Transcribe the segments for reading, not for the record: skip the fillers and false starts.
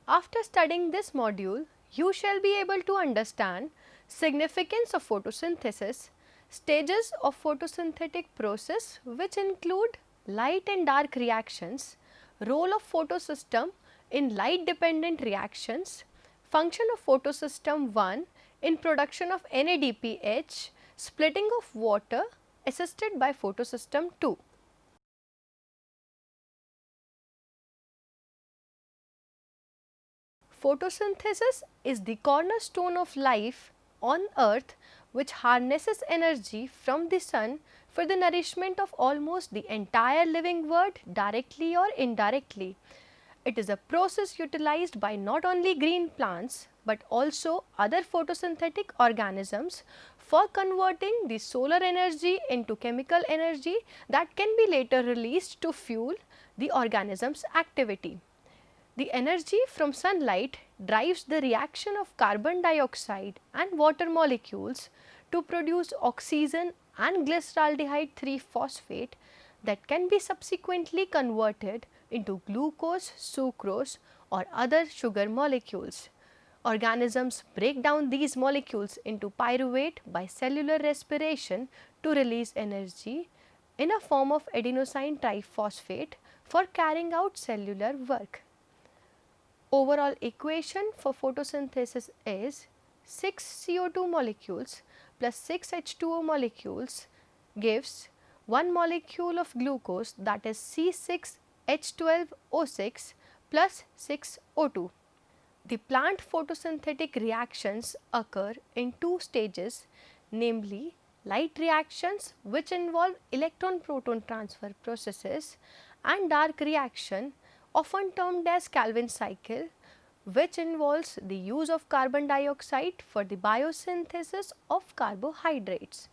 After studying this module, you shall be able to understand significance of photosynthesis, stages of photosynthetic process which include light and dark reactions, role of photosystem in light dependent reactions, function of photosystem I in production of NADPH, splitting of water assisted by photosystem II. Photosynthesis is the cornerstone of life on earth, which harnesses energy from the sun for the nourishment of almost the entire living world directly or indirectly. It is a process utilized by not only green plants but also other photosynthetic organisms for converting the solar energy into chemical energy that can be later released to fuel the organism's activity. The energy from sunlight drives the reaction of carbon dioxide and water molecules to produce oxygen and glyceraldehyde 3-phosphate that can be subsequently converted into glucose, sucrose or other sugar molecules. Organisms break down these molecules into pyruvate by cellular respiration to release energy in a form of adenosine triphosphate for carrying out cellular work. Overall equation for photosynthesis is 6 CO2 molecules plus 6 H2O molecules gives 1 molecule of glucose, that is C6H12O6 plus 6O2. The plant photosynthetic reactions occur in two stages, namely light reactions which involve electron-proton transfer processes and dark reaction often termed as Calvin cycle, which involves the use of carbon dioxide for the biosynthesis of carbohydrates.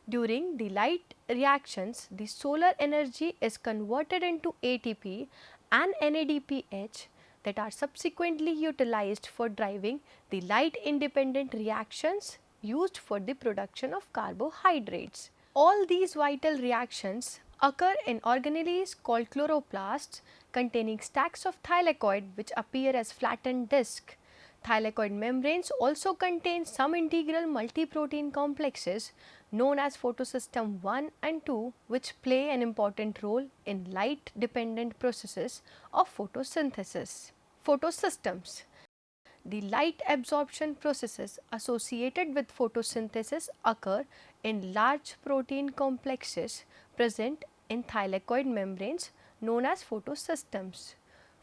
During the light reactions, the solar energy is converted into ATP and NADPH that are subsequently utilized for driving the light independent reactions used for the production of carbohydrates. All these vital reactions occur in organelles called chloroplasts containing stacks of thylakoid which appear as flattened disc. Thylakoid membranes also contain some integral multiprotein complexes known as photosystem I and II, which play an important role in light dependent processes of photosynthesis. Photosystems. The light absorption processes associated with photosynthesis occur in large protein complexes present in thylakoid membranes known as photosystems.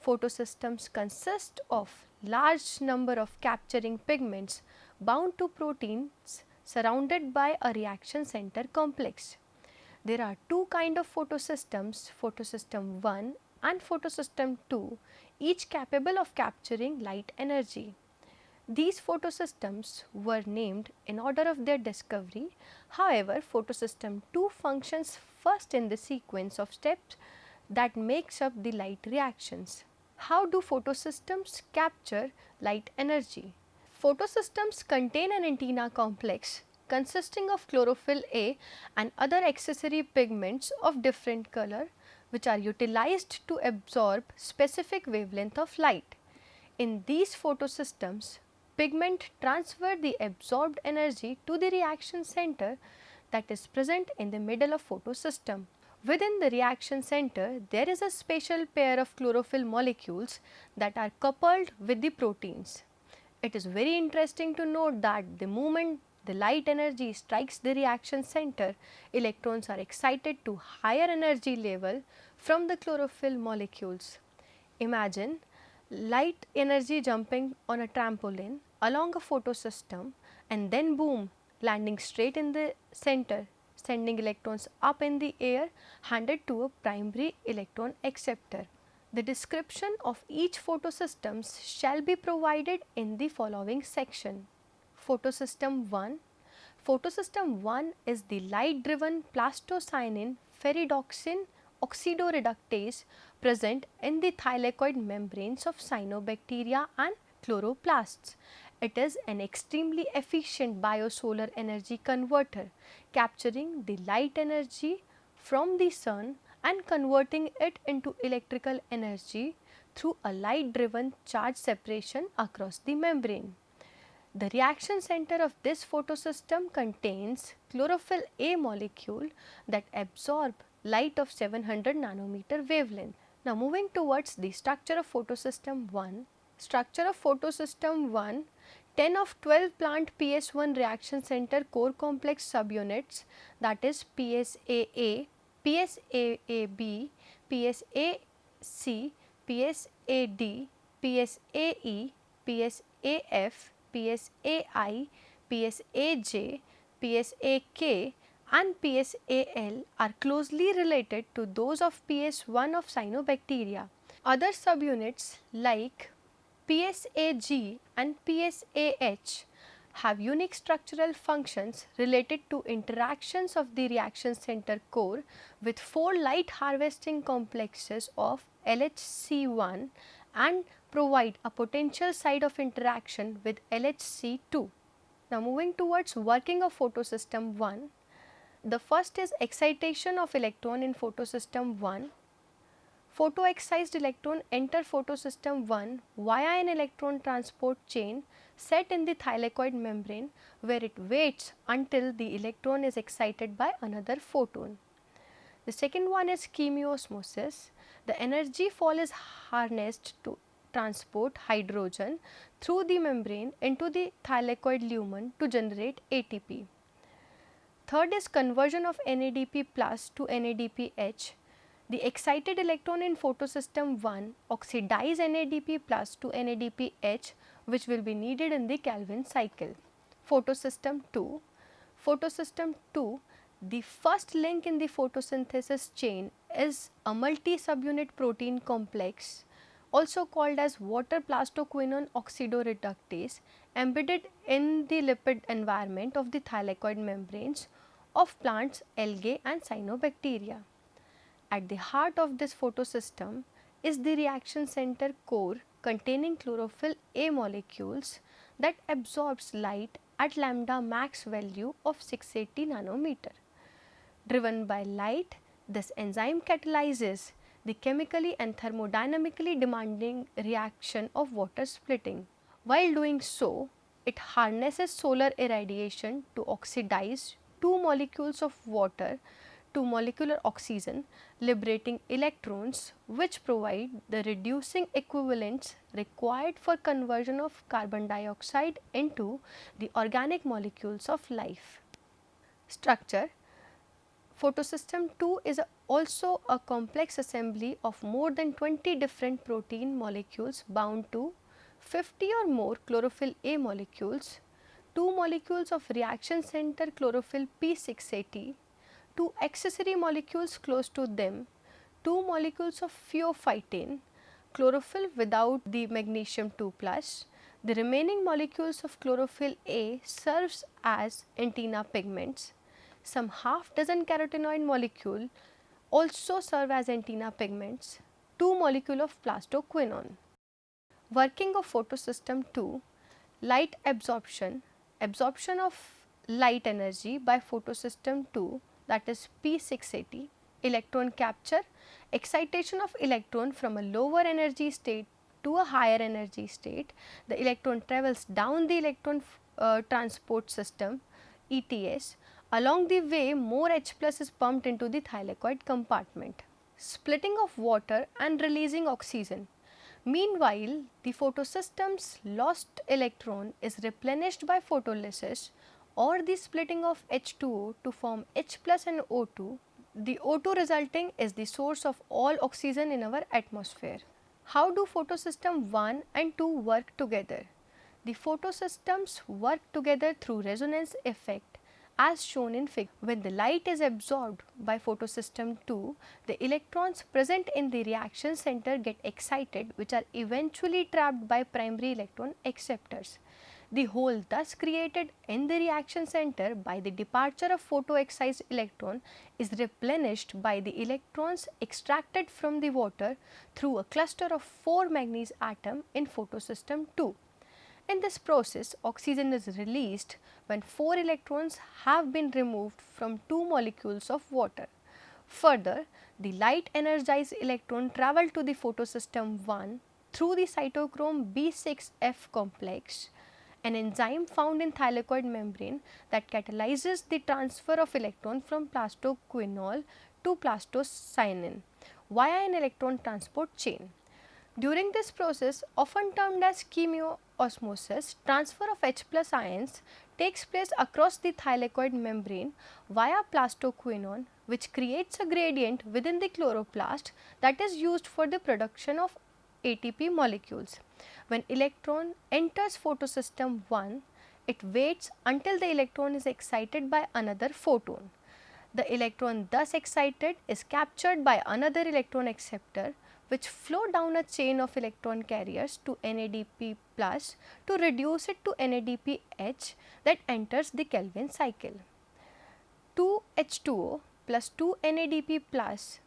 Photosystems consist of large number of capturing pigments bound to proteins surrounded by a reaction center complex. There are two kinds of photosystems, photosystem I and photosystem II, each capable of capturing light energy. These photosystems were named in order of their discovery. However, photosystem II functions first in the sequence of steps that makes up the light reactions. How do photosystems capture light energy? Photosystems contain an antenna complex consisting of chlorophyll A and other accessory pigments of different color which are utilized to absorb specific wavelength of light. In these photosystems, pigment transfer the absorbed energy to the reaction center that is present in the middle of photosystem. Within the reaction center, there is a special pair of chlorophyll molecules that are coupled with the proteins. It is very interesting to note that the moment the light energy strikes the reaction center, electrons are excited to higher energy level from the chlorophyll molecules. Imagine light energy jumping on a trampoline along a photosystem and then boom, landing straight in the center, sending electrons up in the air handed to a primary electron acceptor. The description of each photosystems shall be provided in the following section. Photosystem I. Photosystem I is the light driven plastocyanin ferridoxin oxidoreductase present in the thylakoid membranes of cyanobacteria and chloroplasts. It is an extremely efficient biosolar energy converter, capturing the light energy from the sun and converting it into electrical energy through a light driven charge separation across the membrane. The reaction center of this photosystem contains chlorophyll A molecule that absorb light of 700 nanometer wavelength. Now moving towards the structure of photosystem 1. Structure of photosystem 1, 10 of 12 plant PS1 reaction center core complex subunits, that is PSAA, PSAAB, PSAC, PSAD, PSAE, PSAF, PSAI, PSAJ, PSAK and PSAL are closely related to those of PS1 of cyanobacteria. Other subunits like PSAG and PSAH have unique structural functions related to interactions of the reaction center core with 4 light harvesting complexes of LHC1 and provide a potential site of interaction with LHC2. Now moving towards working of photosystem 1. The first is excitation of electron in photosystem 1. Photoexcised electron enter photosystem 1 via an electron transport chain set in the thylakoid membrane, where it waits until the electron is excited by another photon. The second one is chemiosmosis. The energy fall is harnessed to transport hydrogen through the membrane into the thylakoid lumen to generate ATP. Third is conversion of NADP plus to NADPH. The excited electron in photosystem 1 oxidize NADP plus to NADPH, which will be needed in the Calvin cycle. Photosystem 2. Photosystem 2, the first link in the photosynthesis chain is a multi-subunit protein complex, also called as water plastoquinone oxidoreductase, embedded in the lipid environment of the thylakoid membranes of plants, algae and cyanobacteria. At the heart of this photosystem is the reaction center core containing chlorophyll A molecules that absorbs light at lambda max value of 680 nanometer. Driven by light, this enzyme catalyzes the chemically and thermodynamically demanding reaction of water splitting. While doing so, it harnesses solar irradiation to oxidize 2 molecules of water to molecular oxygen, liberating electrons which provide the reducing equivalents required for conversion of carbon dioxide into the organic molecules of life. Structure. Photosystem 2 is also a complex assembly of more than 20 different protein molecules bound to 50 or more chlorophyll A molecules, 2 molecules of reaction center chlorophyll P680, 2 accessory molecules close to them, 2 molecules of pheophytin, chlorophyll without the magnesium 2 plus. The remaining molecules of chlorophyll A serves as antenna pigments. Some half dozen carotenoid molecule also serve as antenna pigments, 2 molecule of plastoquinone. Working of photosystem 2, light absorption, absorption of light energy by photosystem 2, that is P680, electron capture, excitation of electron from a lower energy state to a higher energy state. The electron travels down the electron transport system ETS. Along the way, more H plus is pumped into the thylakoid compartment. Splitting of water and releasing oxygen. Meanwhile, the photosystem's lost electron is replenished by photolysis or the splitting of H2O to form H plus and O2. The O2 resulting is the source of all oxygen in our atmosphere. How do photosystem 1 and 2 work together? The photosystems work together through resonance effect as shown in figure. When the light is absorbed by photosystem 2, the electrons present in the reaction center get excited, which are eventually trapped by primary electron acceptors. The hole thus created in the reaction center by the departure of photoexcised electron is replenished by the electrons extracted from the water through a cluster of 4 manganese atom in photosystem 2. In this process, oxygen is released when 4 electrons have been removed from 2 molecules of water. Further, the light energized electron travel to the photosystem 1 through the cytochrome B6F complex, an enzyme found in thylakoid membrane that catalyzes the transfer of electron from plastoquinol to plastocyanin via an electron transport chain. During this process, often termed as chemiosmosis, transfer of H plus ions takes place across the thylakoid membrane via plastoquinone, which creates a gradient within the chloroplast that is used for the production of ATP molecules. When electron enters photosystem I, it waits until the electron is excited by another photon. The electron thus excited is captured by another electron acceptor, which flow down a chain of electron carriers to NADP plus to reduce it to NADPH that enters the Kelvin cycle. 2H2O plus 2 NADP plus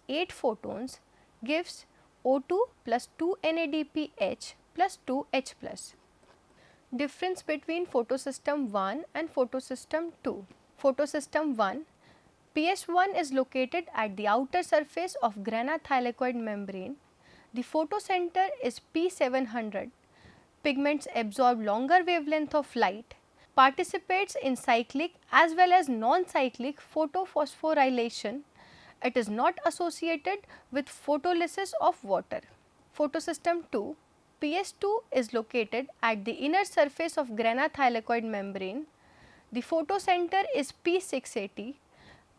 8 photons gives O2 plus 2 NADPH plus 2H plus. Difference between photosystem I and photosystem II. Photosystem I, PS1 is located at the outer surface of granathylakoid membrane. The photocenter is P700. Pigments absorb longer wavelength of light, participates in cyclic as well as non-cyclic photophosphorylation. It is not associated with photolysis of water. Photosystem II, PS2 is located at the inner surface of granathylakoid membrane. The photocenter is P680.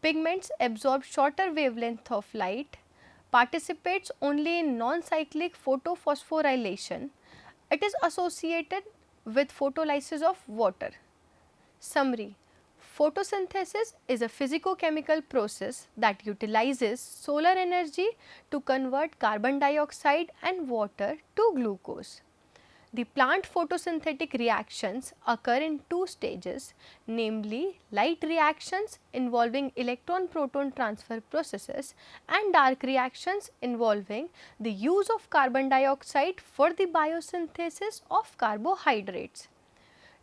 Pigments absorb shorter wavelength of light, participates only in non-cyclic photophosphorylation. It is associated with photolysis of water. Summary: photosynthesis is a physico-chemical process that utilizes solar energy to convert carbon dioxide and water to glucose. The plant photosynthetic reactions occur in two stages, namely light reactions involving electron-proton transfer processes and dark reactions involving the use of carbon dioxide for the biosynthesis of carbohydrates.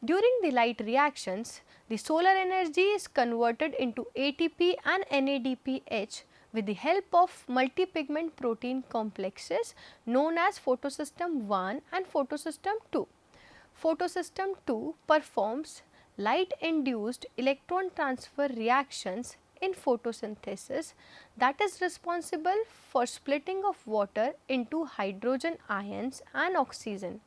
During the light reactions, the solar energy is converted into ATP and NADPH with the help of multi-pigment protein complexes known as photosystem I and photosystem II. Photosystem II performs light-induced electron transfer reactions in photosynthesis that is responsible for splitting of water into hydrogen ions and oxygen.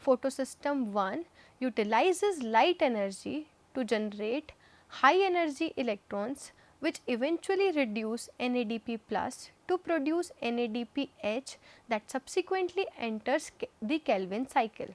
Photosystem I utilizes light energy to generate high energy electrons which eventually reduce NADP plus to produce NADPH that subsequently enters the Kelvin cycle.